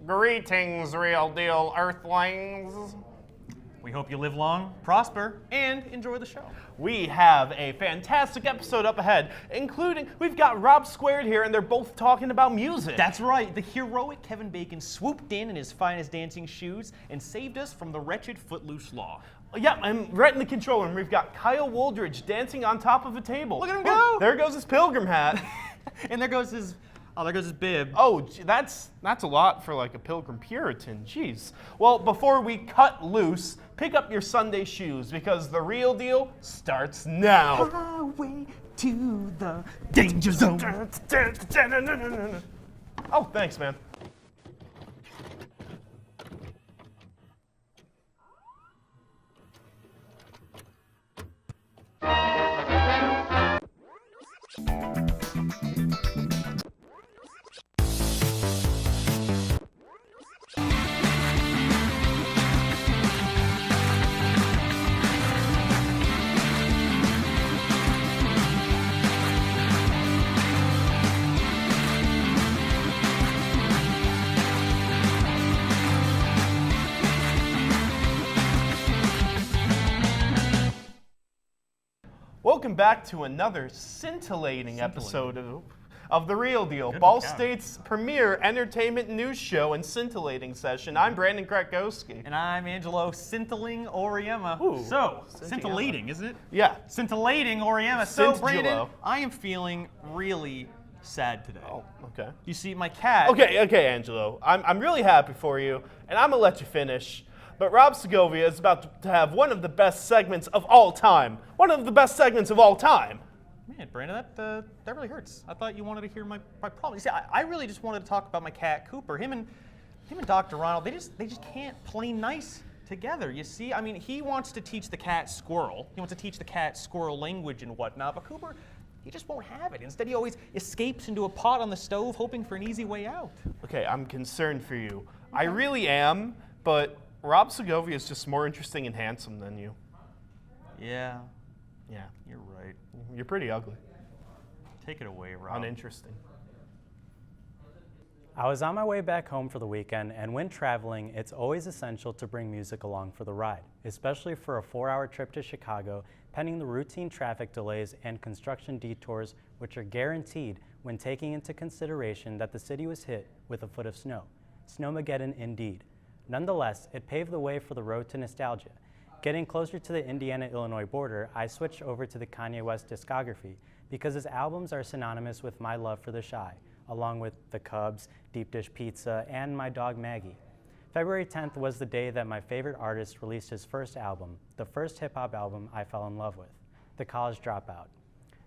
Greetings, real deal Earthlings. We hope you live long, prosper, and enjoy the show. We have a fantastic episode up ahead, including we've got Rob Squared here, and they're both talking about music. That's right, the heroic Kevin Bacon swooped in his finest dancing shoes and saved us from the wretched Footloose law. Yeah, and right in the control room, we've got Kyle Wooldridge dancing on top of a table. Look at him go! There goes his pilgrim hat. And there goes his bib. Oh, that's a lot for like a pilgrim Puritan. Jeez. Well, before we cut loose, pick up your Sunday shoes because the real deal starts now. Highway to the danger zone. Oh, thanks, man. Welcome back to another scintillating episode of The Real Deal, Ball State's premier entertainment news show and scintillating session. I'm Brandon Krakowski. And I'm Angelo Scintilling Oriema. Ooh, so, scintillating, isn't it? Yeah. Scintillating Oriema. So, Brandon, Scintilllo. I am feeling really sad today. Oh, okay. You see, my cat... Okay, Angelo. I'm really happy for you, and I'm going to let you finish. But Rob Segovia is about to have one of the best segments of all time. One of the best segments of all time. Man, Brandon, that really hurts. I thought you wanted to hear my problem. You see, I really just wanted to talk about my cat Cooper. Him and Dr. Ronald, they just can't play nice together. You see, I mean, he wants to teach the cat squirrel. He wants to teach the cat squirrel language and whatnot. But Cooper, he just won't have it. Instead, he always escapes into a pot on the stove, hoping for an easy way out. Okay, I'm concerned for you. I really am, but Rob Segovia is just more interesting and handsome than you. Yeah. Yeah. You're right. You're pretty ugly. Take it away, Rob. Uninteresting. I was on my way back home for the weekend, and when traveling, it's always essential to bring music along for the ride, especially for a 4-hour trip to Chicago, pending the routine traffic delays and construction detours, which are guaranteed when taking into consideration that the city was hit with a foot of snow. Snowmageddon indeed. Nonetheless, it paved the way for the road to nostalgia. Getting closer to the Indiana-Illinois border, I switched over to the Kanye West discography because his albums are synonymous with my love for the Chi, along with the Cubs, Deep Dish Pizza, and my dog Maggie. February 10th was the day that my favorite artist released his first album, the first hip-hop album I fell in love with, The College Dropout.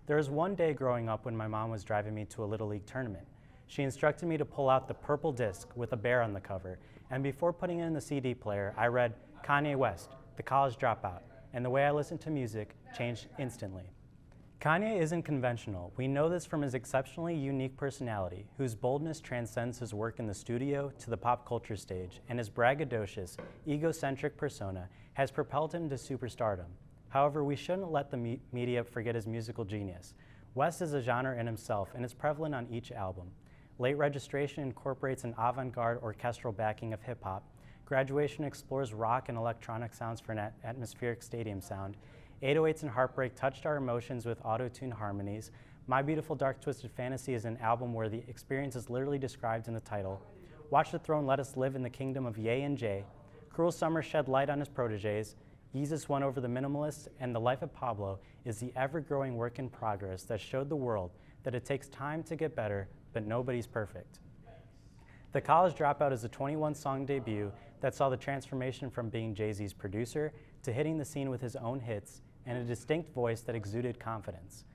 There was one day growing up when my mom was driving me to a Little League tournament. She instructed me to pull out the purple disc with a bear on the cover, and before putting it in the CD player, I read Kanye West, The College Dropout, and the way I listened to music changed instantly. Kanye isn't conventional. We know this from his exceptionally unique personality, whose boldness transcends his work in the studio to the pop culture stage, and his braggadocious, egocentric persona has propelled him to superstardom. However, we shouldn't let the media forget his musical genius. West is a genre in himself, and is prevalent on each album. Late Registration incorporates an avant-garde orchestral backing of hip-hop. Graduation explores rock and electronic sounds for an atmospheric stadium sound. 808s and Heartbreak touched our emotions with auto-tune harmonies. My Beautiful Dark Twisted Fantasy is an album where the experience is literally described in the title. Watch the Throne Let Us Live in the Kingdom of Ye and Jay. Cruel Summer shed light on his proteges. Yeezus won over the minimalists, and The Life of Pablo is the ever-growing work in progress that showed the world that it takes time to get better, but nobody's perfect. The College Dropout is a 21-song debut that saw the transformation from being Jay-Z's producer to hitting the scene with his own hits and a distinct voice that exuded confidence.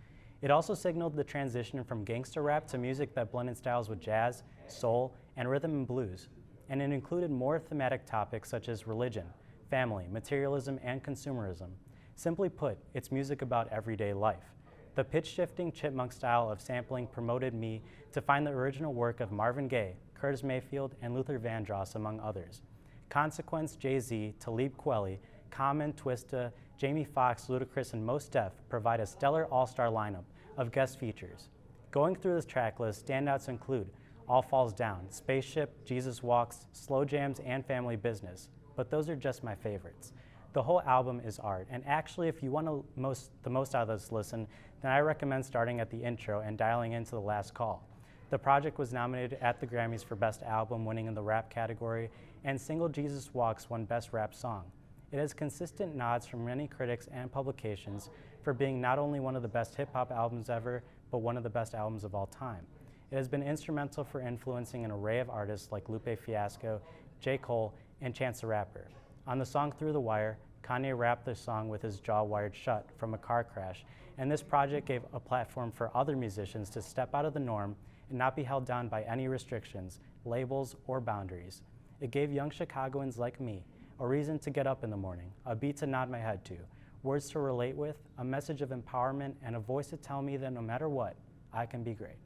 It also signaled the transition from gangsta rap to music that blended styles with jazz, soul, and rhythm and blues. And it included more thematic topics such as religion, family, materialism, and consumerism. Simply put, it's music about everyday life. The pitch-shifting chipmunk style of sampling promoted me to find the original work of Marvin Gaye, Curtis Mayfield, and Luther Vandross, among others. Consequence, Jay-Z, Talib Kweli, Common, Twista, Jamie Foxx, Ludacris, and Mos Def provide a stellar all-star lineup of guest features. Going through this track list, standouts include All Falls Down, Spaceship, Jesus Walks, Slow Jams, and Family Business. But those are just my favorites. The whole album is art, and actually if you want the most out of this listen, then I recommend starting at the intro and dialing into The Last Call. The project was nominated at the Grammys for Best Album, winning in the rap category, and Single Jesus Walks won Best Rap Song. It has consistent nods from many critics and publications for being not only one of the best hip-hop albums ever, but one of the best albums of all time. It has been instrumental for influencing an array of artists like Lupe Fiasco, J. Cole, and Chance the Rapper. On the song Through the Wire, Kanye rapped the song with his jaw wired shut from a car crash, and this project gave a platform for other musicians to step out of the norm and not be held down by any restrictions, labels, or boundaries. It gave young Chicagoans like me a reason to get up in the morning, a beat to nod my head to, words to relate with, a message of empowerment, and a voice to tell me that no matter what, I can be great.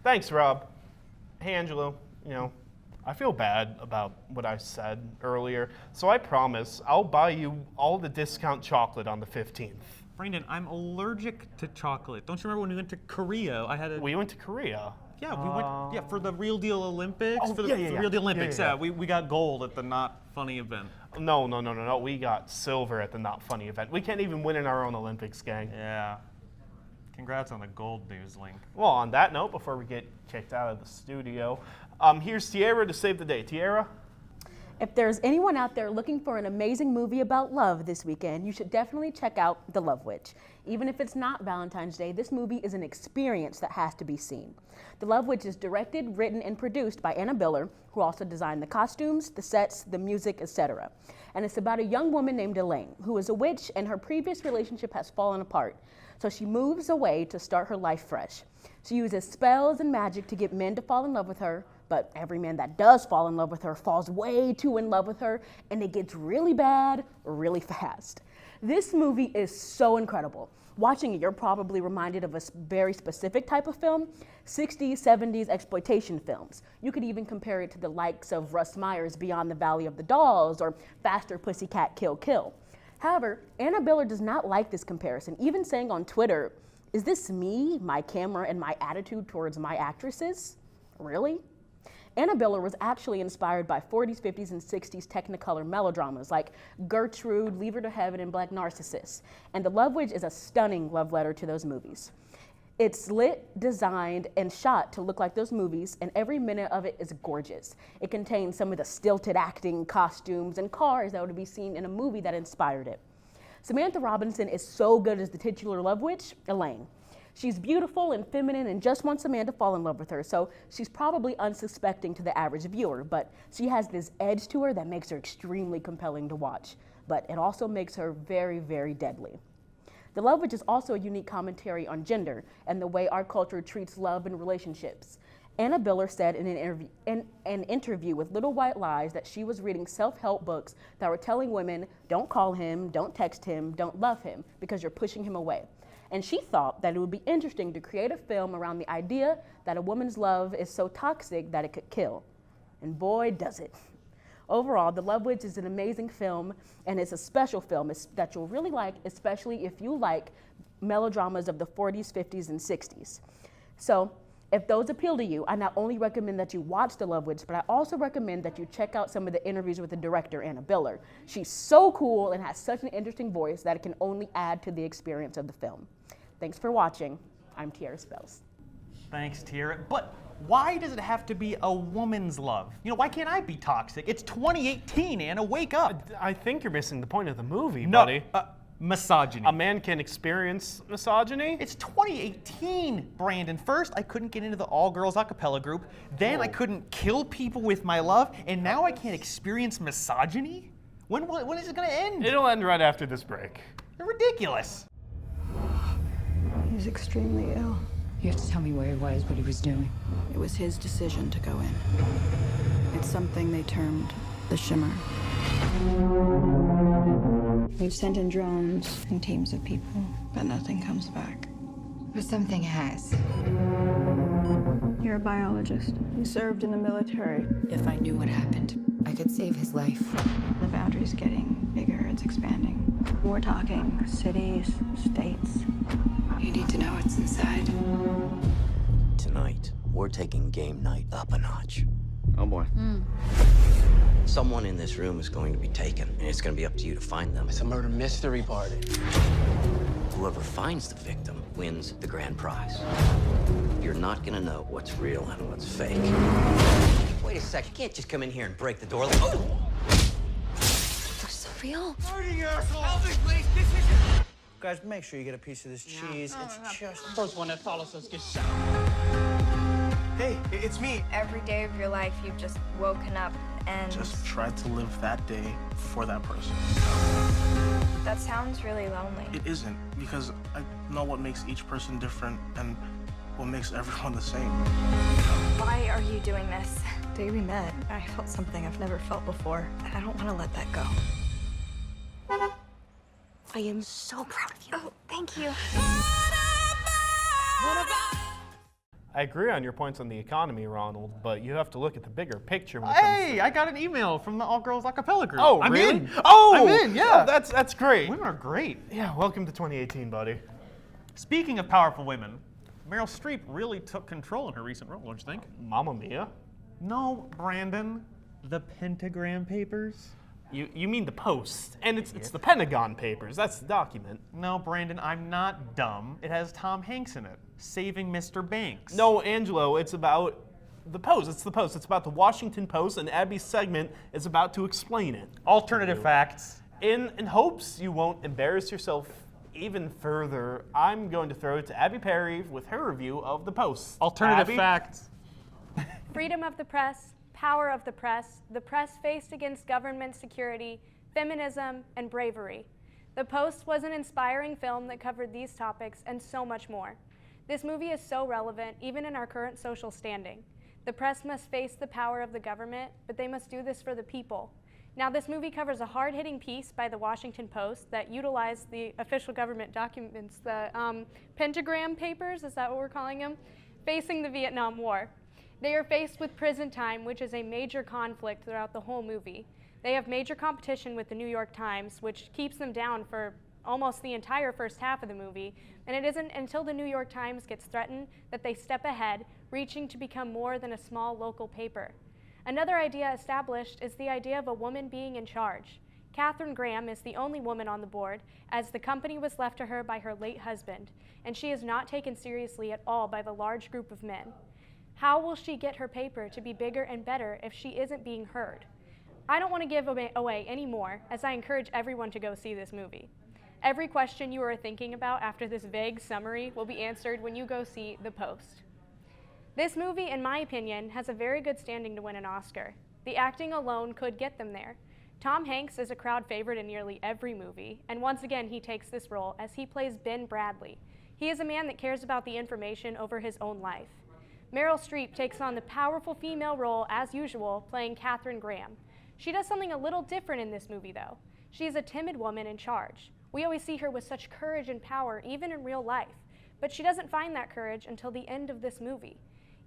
Thanks, Rob. Hey, Angelo, I feel bad about what I said earlier, so I promise I'll buy you all the discount chocolate on the 15th. Brandon, I'm allergic to chocolate. Don't you remember when we went to Korea? We went to Korea. Yeah, we went. Yeah, for the Real Deal Olympics. Oh, for the Real Deal Olympics. Yeah, we got gold at the Not Funny event. No. We got silver at the Not Funny event. We can't even win in our own Olympics, gang. Yeah. Congrats on the gold news, Link. Well, on that note, before we get kicked out of the studio, here's Tiara to save the day. Tiara? If there's anyone out there looking for an amazing movie about love this weekend, you should definitely check out The Love Witch. Even if it's not Valentine's Day, this movie is an experience that has to be seen. The Love Witch is directed, written, and produced by Anna Biller, who also designed the costumes, the sets, the music, etc. And it's about a young woman named Elaine, who is a witch and her previous relationship has fallen apart. So she moves away to start her life fresh. She uses spells and magic to get men to fall in love with her, but every man that does fall in love with her falls way too in love with her, and it gets really bad really fast. This movie is so incredible. Watching it, you're probably reminded of a very specific type of film, 60s, 70s exploitation films. You could even compare it to the likes of Russ Meyer's Beyond the Valley of the Dolls or Faster Pussycat Kill Kill. However, Anna Biller does not like this comparison, even saying on Twitter, "Is this me, my camera, and my attitude towards my actresses? Really?" Anna Biller was actually inspired by 40s, 50s, and 60s Technicolor melodramas like Gertrude, Leave Her to Heaven, and Black Narcissus. And The Love Witch is a stunning love letter to those movies. It's lit, designed, and shot to look like those movies, and every minute of it is gorgeous. It contains some of the stilted acting, costumes, and cars that would be seen in a movie that inspired it. Samantha Robinson is so good as the titular love witch, Elaine. She's beautiful and feminine and just wants a man to fall in love with her, so she's probably unsuspecting to the average viewer, but she has this edge to her that makes her extremely compelling to watch, but it also makes her very, very deadly. The Love Witch is also a unique commentary on gender and the way our culture treats love and relationships. Anna Biller said in an interview with Little White Lies that she was reading self-help books that were telling women, don't call him, don't text him, don't love him, because you're pushing him away. And she thought that it would be interesting to create a film around the idea that a woman's love is so toxic that it could kill. And boy, does it. Overall, The Love Witch is an amazing film, and it's a special film that you'll really like, especially if you like melodramas of the 40s, 50s, and 60s. So, if those appeal to you, I not only recommend that you watch The Love Witch, but I also recommend that you check out some of the interviews with the director, Anna Biller. She's so cool and has such an interesting voice that it can only add to the experience of the film. Thanks for watching. I'm Tiara Spells. Thanks, Tiara. But why does it have to be a woman's love? Why can't I be toxic? It's 2018, Anna. Wake up. I think you're missing the point of the movie, buddy. Misogyny. A man can experience misogyny? It's 2018, Brandon. First, I couldn't get into the all-girls a cappella group. Then I couldn't kill people with my love. And now I can't experience misogyny? When is it going to end? It'll end right after this break. They're ridiculous. He's extremely ill. You have to tell me where he was, what he was doing. It was his decision to go in. It's something they termed the shimmer. We've sent in drones and teams of people, but nothing comes back. But something has. You're a biologist. You served in the military. If I knew what happened, I could save his life. The boundary's getting bigger, it's expanding. We're talking cities, states. You need to know what's inside. Tonight, we're taking game night up a notch. Oh boy. Someone in this room is going to be taken, and it's going to be up to you to find them. It's a murder mystery party. Whoever finds the victim wins the grand prize. You're not going to know what's real and what's fake. Wait a sec, you can't just come in here and break the door. Looks so real. Guys, make sure you get a piece of this cheese. It's just... First one that follows us gets shot. Hey, it's me. Every day of your life, you've just woken up and... Just tried to live that day for that person. That sounds really lonely. It isn't, because I know what makes each person different and what makes everyone the same. Why are you doing this? The day we met, I felt something I've never felt before, and I don't want to let that go. I am so proud of you. Oh, thank you. I agree on your points on the economy, Ronald, but you have to look at the bigger picture when it Hey, I got an email from the All Girls Acapella group. Oh, I'm really? in. Oh, I'm in, yeah. Oh, that's great. Women are great. Yeah, welcome to 2018, buddy. Speaking of powerful women, Meryl Streep really took control in her recent role, don't you think? Mamma mia. No, Brandon. The Pentagram Papers? You mean the Post, and it's the Pentagon Papers. That's the document. No, Brandon, I'm not dumb. It has Tom Hanks in it, saving Mr. Banks. No, Angelo, it's about the Post. It's the Post. It's about the Washington Post, and Abby's segment is about to explain it. Alternative facts. In hopes you won't embarrass yourself even further, I'm going to throw it to Abby Perry with her review of the Post. Alternative Abby? facts. Freedom of the press, power of the press faced against government security, feminism, and bravery. The Post was an inspiring film that covered these topics and so much more. This movie is so relevant, even in our current social standing. The press must face the power of the government, but they must do this for the people. Now, this movie covers a hard-hitting piece by the Washington Post that utilized the official government documents, the Pentagram Papers, is that what we're calling them, facing the Vietnam War. They are faced with prison time, which is a major conflict throughout the whole movie. They have major competition with the New York Times, which keeps them down for almost the entire first half of the movie, and it isn't until the New York Times gets threatened that they step ahead, reaching to become more than a small local paper. Another idea established is the idea of a woman being in charge. Katharine Graham is the only woman on the board, as the company was left to her by her late husband, and she is not taken seriously at all by the large group of men. How will she get her paper to be bigger and better if she isn't being heard? I don't want to give away any more, as I encourage everyone to go see this movie. Every question you are thinking about after this vague summary will be answered when you go see The Post. This movie, in my opinion, has a very good standing to win an Oscar. The acting alone could get them there. Tom Hanks is a crowd favorite in nearly every movie, and once again he takes this role as he plays Ben Bradley. He is a man that cares about the information over his own life. Meryl Streep takes on the powerful female role, as usual, playing Katharine Graham. She does something a little different in this movie, though. She is a timid woman in charge. We always see her with such courage and power, even in real life, but she doesn't find that courage until the end of this movie.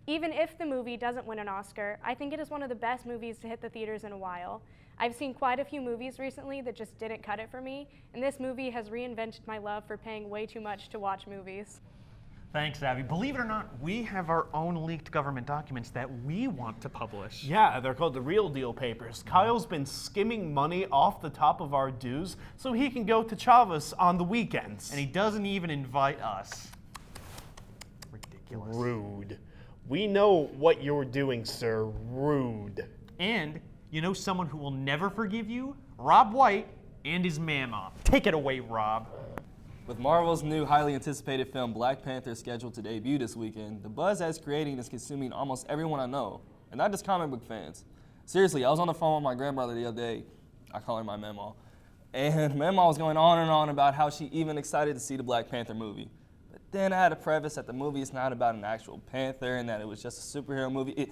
Even if the movie doesn't win an Oscar, I think it is one of the best movies to hit the theaters in a while. I've seen quite a few movies recently that just didn't cut it for me, and this movie has reinvented my love for paying way too much to watch movies. Thanks, Abby. Believe it or not, we have our own leaked government documents that we want to publish. Yeah, they're called the Real Deal Papers. Kyle's been skimming money off the top of our dues so he can go to Chavez on the weekends. And he doesn't even invite us. Ridiculous. Rude. We know what you're doing, sir. Rude. And you know someone who will never forgive you? Rob White and his mama. Take it away, Rob. With Marvel's new highly anticipated film Black Panther scheduled to debut this weekend, the buzz that's creating is consuming almost everyone I know, and not just comic book fans. Seriously, I was on the phone with my grandmother the other day. I call her my Mama. And Mama was going on and on about how she even excited to see the Black Panther movie. But then I had to preface that the movie is not about an actual panther and that it was just a superhero movie. It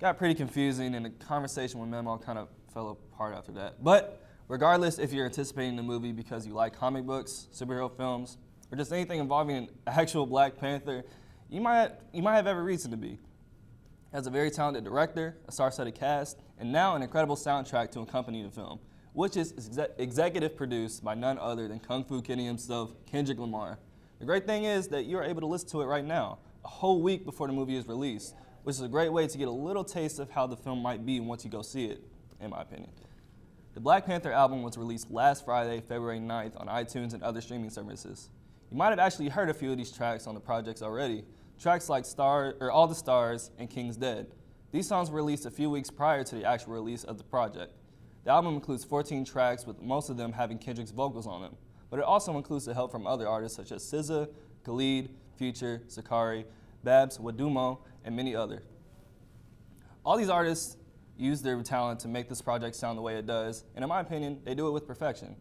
got pretty confusing, and the conversation with Mama kind of fell apart after that. But regardless if you're anticipating the movie because you like comic books, superhero films, or just anything involving an actual Black Panther, you might have every reason to be. It has a very talented director, a star-studded cast, and now an incredible soundtrack to accompany the film, which is executive produced by none other than Kung Fu Kenny himself, Kendrick Lamar. The great thing is that you are able to listen to it right now, a whole week before the movie is released, which is a great way to get a little taste of how the film might be once you go see it, in my opinion. The Black Panther album was released last Friday, February 9th on iTunes and other streaming services. You might have actually heard a few of these tracks on the projects already. Tracks like All the Stars and King's Dead. These songs were released a few weeks prior to the actual release of the project. The album includes 14 tracks, with most of them having Kendrick's vocals on them, but it also includes the help from other artists such as SZA, Khalid, Future, Sakari, Babs, Wadumo, and many others. All these artists use their talent to make this project sound the way it does, and in my opinion, they do it with perfection.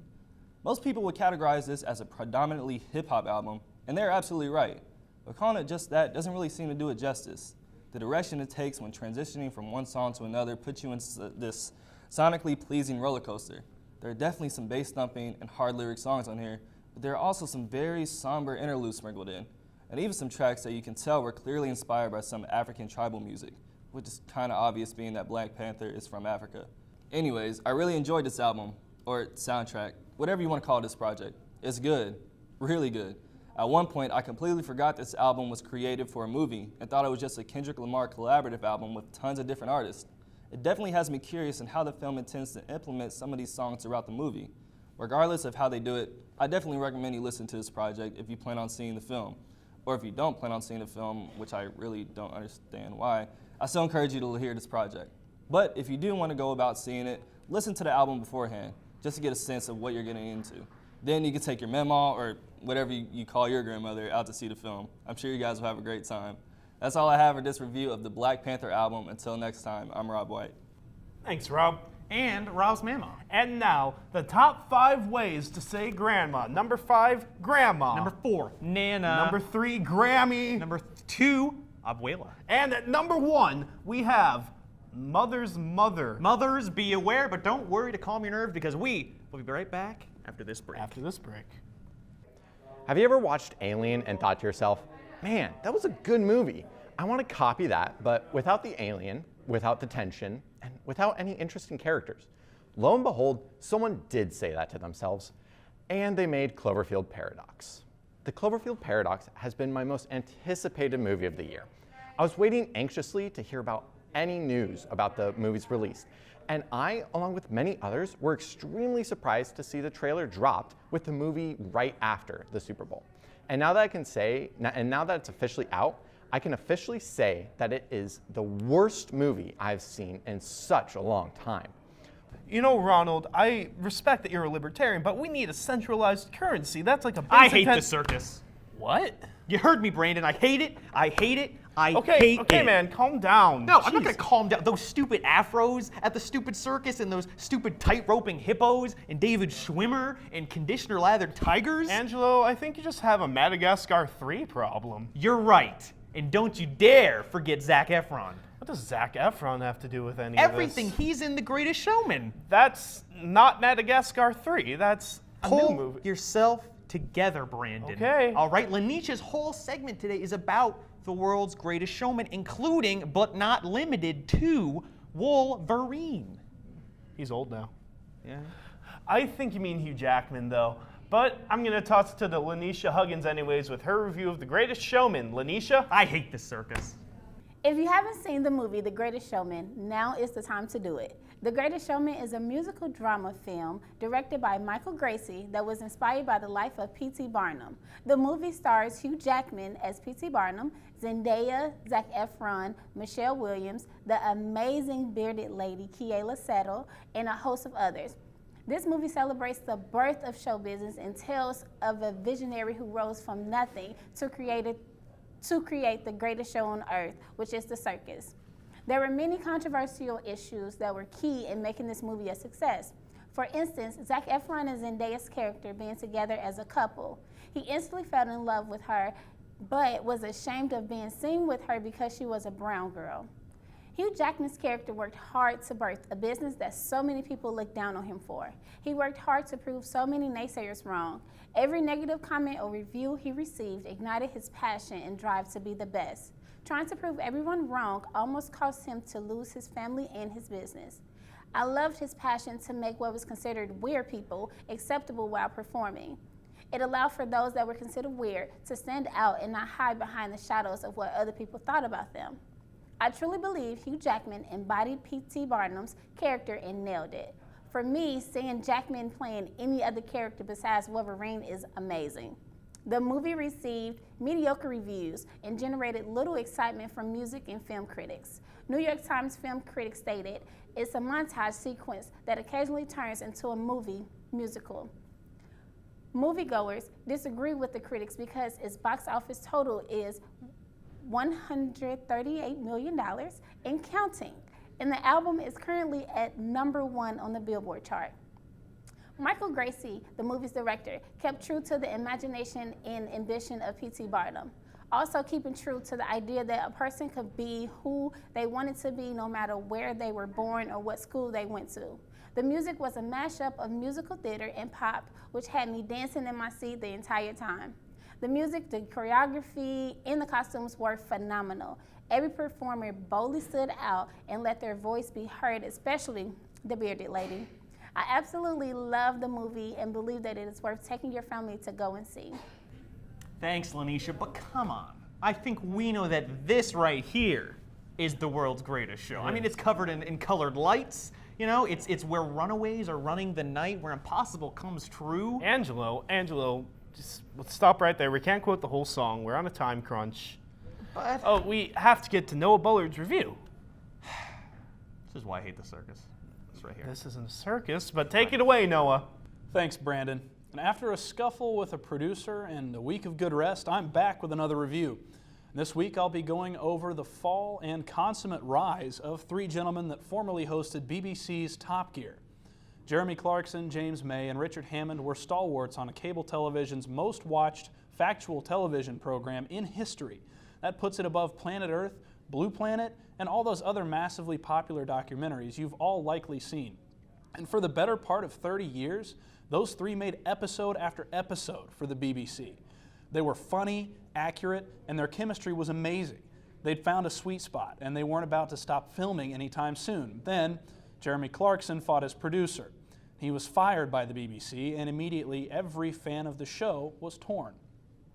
Most people would categorize this as a predominantly hip-hop album, and they're absolutely right, but calling it just that doesn't really seem to do it justice. The direction it takes when transitioning from one song to another puts you in this sonically pleasing roller coaster. There are definitely some bass thumping and hard lyric songs on here, but there are also some very somber interludes sprinkled in, and even some tracks that you can tell were clearly inspired by some African tribal music, which is kind of obvious being that Black Panther is from Africa. Anyways, I really enjoyed this album, or soundtrack, whatever you want to call this project. It's good, really good. At one point, I completely forgot this album was created for a movie and thought it was just a Kendrick Lamar collaborative album with tons of different artists. It definitely has me curious in how the film intends to implement some of these songs throughout the movie. Regardless of how they do it, I definitely recommend you listen to this project if you plan on seeing the film. Or if you don't plan on seeing the film, which I really don't understand why, I still encourage you to hear this project. But if you do want to go about seeing it, listen to the album beforehand, just to get a sense of what you're getting into. Then you can take your mama or whatever you call your grandmother out to see the film. I'm sure you guys will have a great time. That's all I have for this review of the Black Panther album. Until next time, I'm Rob White. Thanks, Rob. And Rob's mama. And now, the top 5 ways to say grandma. Number 5, grandma. Number 4, Nana. Number 3, Grammy. Number 2, Abuela. And at number 1, we have mother's mother. Mothers, be aware, but don't worry to calm your nerves because we will be right back after this break. Have you ever watched Alien and thought to yourself, man, that was a good movie. I want to copy that, but without the alien, without the tension, and without any interesting characters? Lo and behold, someone did say that to themselves, and they made Cloverfield Paradox. The Cloverfield Paradox has been my most anticipated movie of the year. I was waiting anxiously to hear about any news about the movie's release, and I, along with many others, were extremely surprised to see the trailer dropped with the movie right after the Super Bowl. And now that I can say, and now that it's officially out, I can officially say that it is the worst movie I've seen in such a long time. You know, Ronald, I respect that you're a libertarian, but we need a centralized currency. That's like a basic... I hate the circus. What? You heard me, Brandon. I hate it. I hate it. I hate it. Okay, man, calm down. No, I'm not gonna calm down. Those stupid afros at the stupid circus and those stupid tight-roping hippos and David Schwimmer and conditioner-lathered tigers. Angelo, I think you just have a Madagascar 3 problem. You're right. And don't you dare forget Zac Efron. What does Zac Efron have to do with any Everything. of this? He's in The Greatest Showman. That's not Madagascar 3. That's a new movie. Pull yourself together, Brandon. Okay. All right, Lanisha's whole segment today is about the world's greatest showman, including, but not limited to, Wolverine. He's old now. Yeah. I think you mean Hugh Jackman, though. But I'm going to toss it to the Lanisha Huggins anyways with her review of The Greatest Showman. Lanisha? I hate the circus. If you haven't seen the movie The Greatest Showman, now is the time to do it. The Greatest Showman is a musical drama film directed by Michael Gracie that was inspired by the life of P.T. Barnum. The movie stars Hugh Jackman as P.T. Barnum, Zendaya, Zac Efron, Michelle Williams, the amazing bearded lady Kiela Settle, and a host of others. This movie celebrates the birth of show business and tells of a visionary who rose from nothing to create the greatest show on earth, which is the circus. There were many controversial issues that were key in making this movie a success. For instance, Zac Efron and Zendaya's character being together as a couple. He instantly fell in love with her, but was ashamed of being seen with her because she was a brown girl. Hugh Jackman's character worked hard to birth a business that so many people looked down on him for. He worked hard to prove so many naysayers wrong. Every negative comment or review he received ignited his passion and drive to be the best. Trying to prove everyone wrong almost cost him to lose his family and his business. I loved his passion to make what was considered weird people acceptable while performing. It allowed for those that were considered weird to stand out and not hide behind the shadows of what other people thought about them. I truly believe Hugh Jackman embodied P.T. Barnum's character and nailed it. For me, seeing Jackman playing any other character besides Wolverine is amazing. The movie received mediocre reviews and generated little excitement from music and film critics. New York Times film critics stated, "It's a montage sequence that occasionally turns into a movie musical." Moviegoers disagree with the critics because its box office total is $138 million and counting, and the album is currently at #1 on the Billboard chart. Michael Gracie, the movie's director, kept true to the imagination and ambition of P.T. Barnum, also keeping true to the idea that a person could be who they wanted to be no matter where they were born or what school they went to. The music was a mashup of musical theater and pop, which had me dancing in my seat the entire time. The music, the choreography, and the costumes were phenomenal. Every performer boldly stood out and let their voice be heard, especially the bearded lady. I absolutely love the movie and believe that it is worth taking your family to go and see. Thanks, Lanisha, but come on. I think we know that this right here is the world's greatest show. I mean, it's covered in colored lights. You know, it's where runaways are running the night, where impossible comes true. Angelo, just let's stop right there. We can't quote the whole song. We're on a time crunch. But we have to get to Noah Bullard's review. This is why I hate the circus. It's right here. This isn't a circus, but take it away, Noah. Thanks, Brandon. And after a scuffle with a producer and a week of good rest, I'm back with another review. This week I'll be going over the fall and consummate rise of three gentlemen that formerly hosted BBC's Top Gear. Jeremy Clarkson, James May, and Richard Hammond were stalwarts on cable television's most watched factual television program in history. That puts it above Planet Earth, Blue Planet, and all those other massively popular documentaries you've all likely seen. And for the better part of 30 years, those three made episode after episode for the BBC. They were funny, accurate, and their chemistry was amazing. They'd found a sweet spot, and they weren't about to stop filming anytime soon. Then, Jeremy Clarkson fought as producer. He was fired by the BBC, and immediately every fan of the show was torn.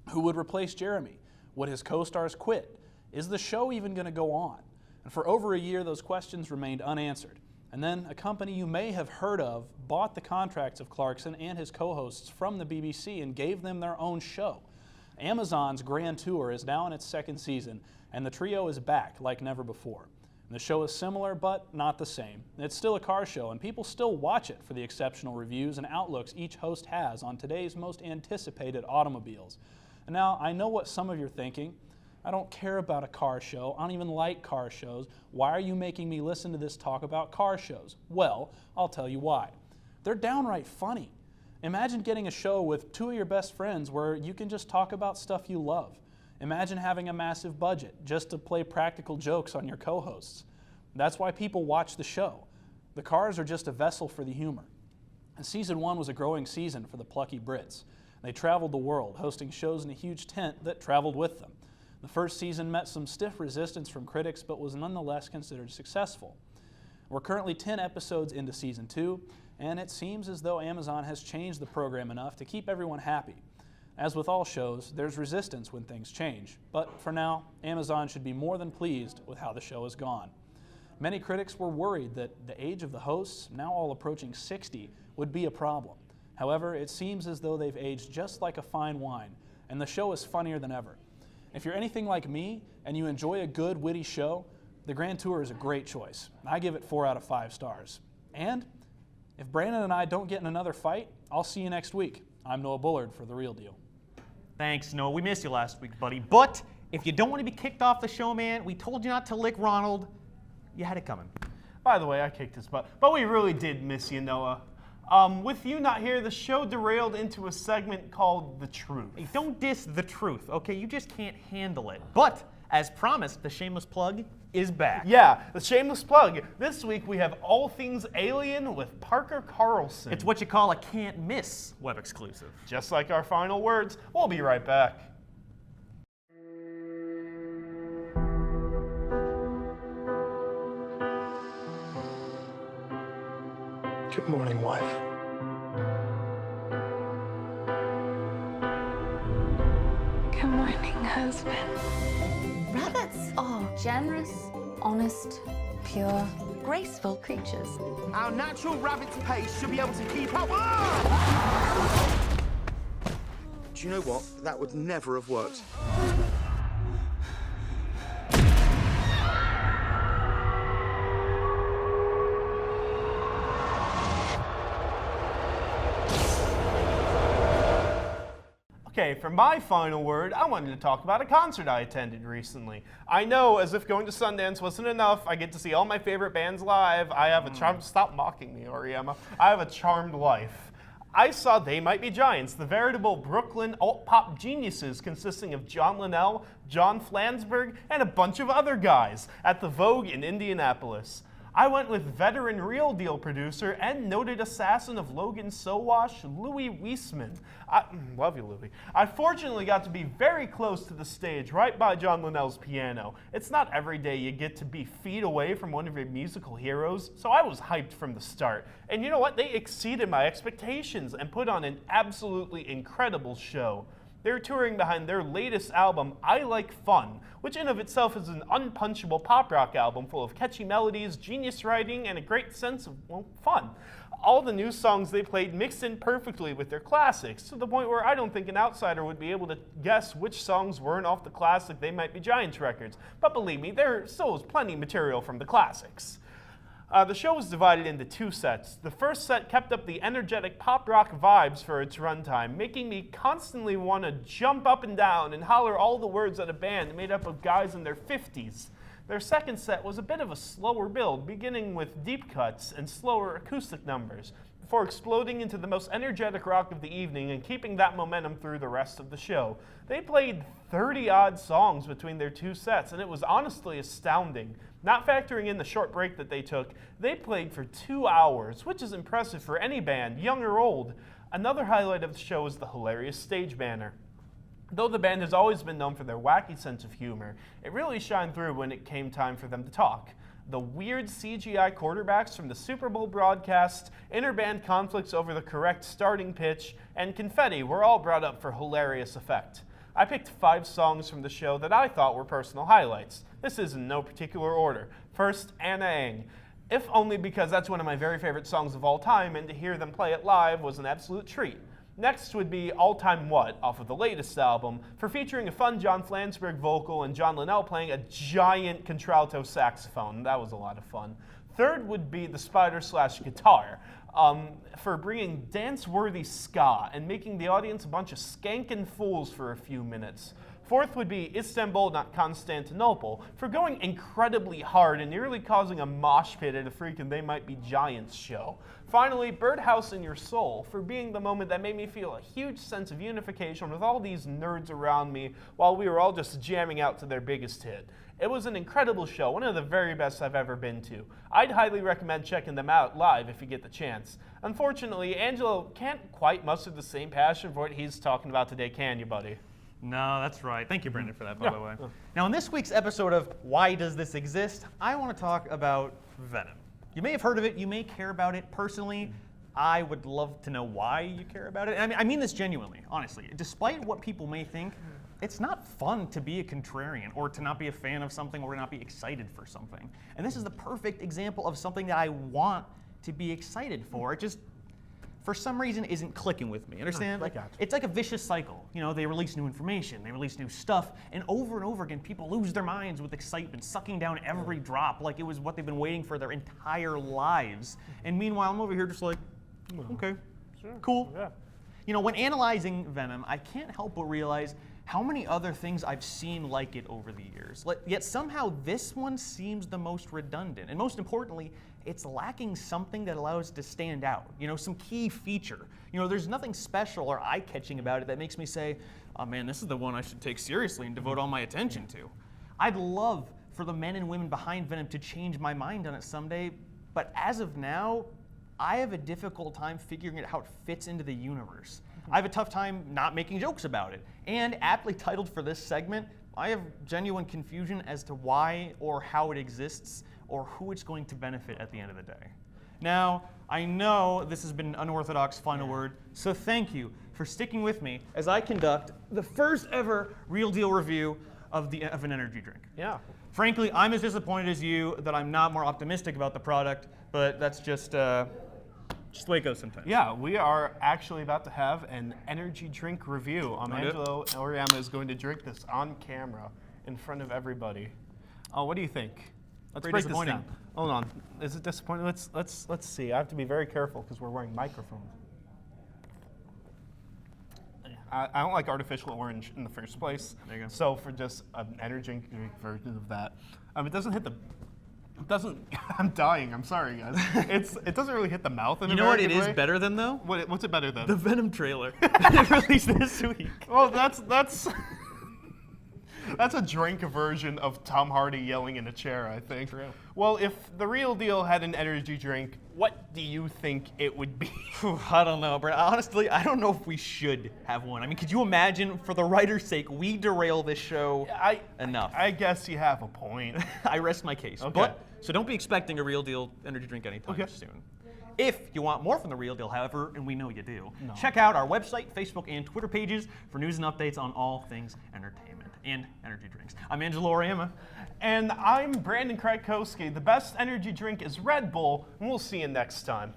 Who would replace Jeremy? Would his co-stars quit? Is the show even going to go on? And for over a year, those questions remained unanswered. And then a company you may have heard of bought the contracts of Clarkson and his co-hosts from the BBC and gave them their own show. Amazon's Grand Tour is now in its second season, and the trio is back like never before. The show is similar, but not the same. It's still a car show, and people still watch it for the exceptional reviews and outlooks each host has on today's most anticipated automobiles. And now, I know what some of you are thinking. I don't care about a car show. I don't even like car shows. Why are you making me listen to this talk about car shows? Well, I'll tell you why. They're downright funny. Imagine getting a show with two of your best friends where you can just talk about stuff you love. Imagine having a massive budget just to play practical jokes on your co-hosts. That's why people watch the show. The cars are just a vessel for the humor. And season 1 was a growing season for the plucky Brits. They traveled the world, hosting shows in a huge tent that traveled with them. The first season met some stiff resistance from critics, but was nonetheless considered successful. We're currently 10 episodes into season 2, and it seems as though Amazon has changed the program enough to keep everyone happy. As with all shows, there's resistance when things change, but for now, Amazon should be more than pleased with how the show has gone. Many critics were worried that the age of the hosts, now all approaching 60, would be a problem. However, it seems as though they've aged just like a fine wine, and the show is funnier than ever. If you're anything like me and you enjoy a good, witty show, the Grand Tour is a great choice. I give it 4 out of 5 stars. And if Brandon and I don't get in another fight, I'll see you next week. I'm Noah Bullard for The Real Deal. Thanks, Noah. We missed you last week, buddy. But if you don't want to be kicked off the show, man, we told you not to lick Ronald. You had it coming. By the way, I kicked his butt. But we really did miss you, Noah. With you not here, the show derailed into a segment called The Truth. Hey, don't diss the truth, okay? You just can't handle it. But, as promised, the shameless plug is back. Yeah, the shameless plug. This week we have All Things Alien with Parker Carlson. It's what you call a can't miss web exclusive. Just like our final words. We'll be right back. Good morning, wife. husband. Rabbits are generous, honest, pure, graceful creatures. Our natural rabbit's pace should be able to keep up. Do you know what? That would never have worked. Okay, for my final word, I wanted to talk about a concert I attended recently. I know, as if going to Sundance wasn't enough, I get to see all my favorite bands live. I have a charmed, stop mocking me, Oriema. I have a charmed life. I saw They Might Be Giants, the veritable Brooklyn alt-pop geniuses consisting of John Linnell, John Flansburgh, and a bunch of other guys at the Vogue in Indianapolis. I went with veteran Real Deal producer and noted assassin of Logan Sowash, Louis Wiesman. Love you, Louis. I fortunately got to be very close to the stage, right by John Linnell's piano. It's not every day you get to be feet away from one of your musical heroes, so I was hyped from the start. And you know what? They exceeded my expectations and put on an absolutely incredible show. They're touring behind their latest album, I Like Fun, which in of itself is an unpunchable pop rock album full of catchy melodies, genius writing, and a great sense of, well, fun. All the new songs they played mixed in perfectly with their classics, to the point where I don't think an outsider would be able to guess which songs weren't off the classic They Might Be Giants records. But believe me, there still is plenty of material from the classics. The show was divided into two sets. The first set kept up the energetic pop rock vibes for its runtime, making me constantly want to jump up and down and holler all the words at a band made up of guys in their 50s. Their second set was a bit of a slower build, beginning with deep cuts and slower acoustic numbers, before exploding into the most energetic rock of the evening and keeping that momentum through the rest of the show. They played 30-odd songs between their two sets, and it was honestly astounding. Not factoring in the short break that they took, they played for 2 hours, which is impressive for any band, young or old. Another highlight of the show is the hilarious stage banner. Though the band has always been known for their wacky sense of humor, it really shined through when it came time for them to talk. The weird CGI quarterbacks from the Super Bowl broadcast, inter-band conflicts over the correct starting pitch, and confetti were all brought up for hilarious effect. I picked 5 songs from the show that I thought were personal highlights. This is in no particular order. First, Anna Ang. If only because that's one of my very favorite songs of all time, and to hear them play it live was an absolute treat. Next would be All Time What, off of the latest album, for featuring a fun John Flansburgh vocal and John Linnell playing a giant contralto saxophone. That was a lot of fun. Third would be The Spider/Guitar, for bringing dance-worthy ska and making the audience a bunch of skankin' fools for a few minutes. Fourth would be Istanbul, Not Constantinople, for going incredibly hard and nearly causing a mosh pit at a freaking They Might Be Giants show. Finally, Birdhouse in Your Soul, for being the moment that made me feel a huge sense of unification with all these nerds around me while we were all just jamming out to their biggest hit. It was an incredible show, one of the very best I've ever been to. I'd highly recommend checking them out live if you get the chance. Unfortunately, Angelo can't quite muster the same passion for what he's talking about today, can you, buddy? No, that's right. Thank you, Brendan, for that, by the way. Now, in this week's episode of Why Does This Exist?, I want to talk about Venom. You may have heard of it. You may care about it. Personally, I would love to know why you care about it. And I mean this genuinely, honestly. Despite what people may think, it's not fun to be a contrarian or to not be a fan of something or to not be excited for something. And this is the perfect example of something that I want to be excited for. It just, for some reason, isn't clicking with me. Understand? It's like a vicious cycle. You know, they release new information, they release new stuff, and over again, people lose their minds with excitement, sucking down every drop like it was what they've been waiting for their entire lives. And meanwhile, I'm over here just like, okay, cool. You know, when analyzing Venom, I can't help but realize how many other things I've seen like it over the years. Yet somehow this one seems the most redundant. And most importantly, it's lacking something that allows it to stand out. You know, some key feature. You know, there's nothing special or eye-catching about it that makes me say, oh man, this is the one I should take seriously and devote all my attention to. I'd love for the men and women behind Venom to change my mind on it someday, but as of now, I have a difficult time figuring out how it fits into the universe. I have a tough time not making jokes about it. And aptly titled for this segment, I have genuine confusion as to why or how it exists or who it's going to benefit at the end of the day. Now, I know this has been an unorthodox final word, so thank you for sticking with me as I conduct the first ever Real Deal review of an energy drink. Yeah. Frankly, I'm as disappointed as you that I'm not more optimistic about the product, but that's just the way it goes sometimes. Yeah, we are actually about to have an energy drink review. Angelo Oriama is going to drink this on camera in front of everybody. What do you think? Let's Pretty break disappointing. this down. Hold on. Is it disappointing? Let's see. I have to be very careful because we're wearing microphones. I don't like artificial orange in the first place. There you go. So for just an energy drink version of that, it doesn't hit the. It doesn't. I'm dying. I'm sorry, guys. It doesn't really hit the mouth in a You know what very it good is way. better than, though? What's it better than? The Venom trailer that released this week. Well, that's that's a drink version of Tom Hardy yelling in a chair, I think. True. Well, if the Real Deal had an energy drink, what do you think it would be? I don't know, Brent. Honestly, I don't know if we should have one. I mean, could you imagine, for the writer's sake, we derail this show enough? I guess you have a point. I rest my case. Okay. So don't be expecting a Real Deal energy drink anytime soon. If you want more from The Real Deal, however, and we know you do, check out our website, Facebook, and Twitter pages for news and updates on all things entertainment and energy drinks. I'm Angelo Oriama. And I'm Brandon Krakowski. The best energy drink is Red Bull, and we'll see you next time.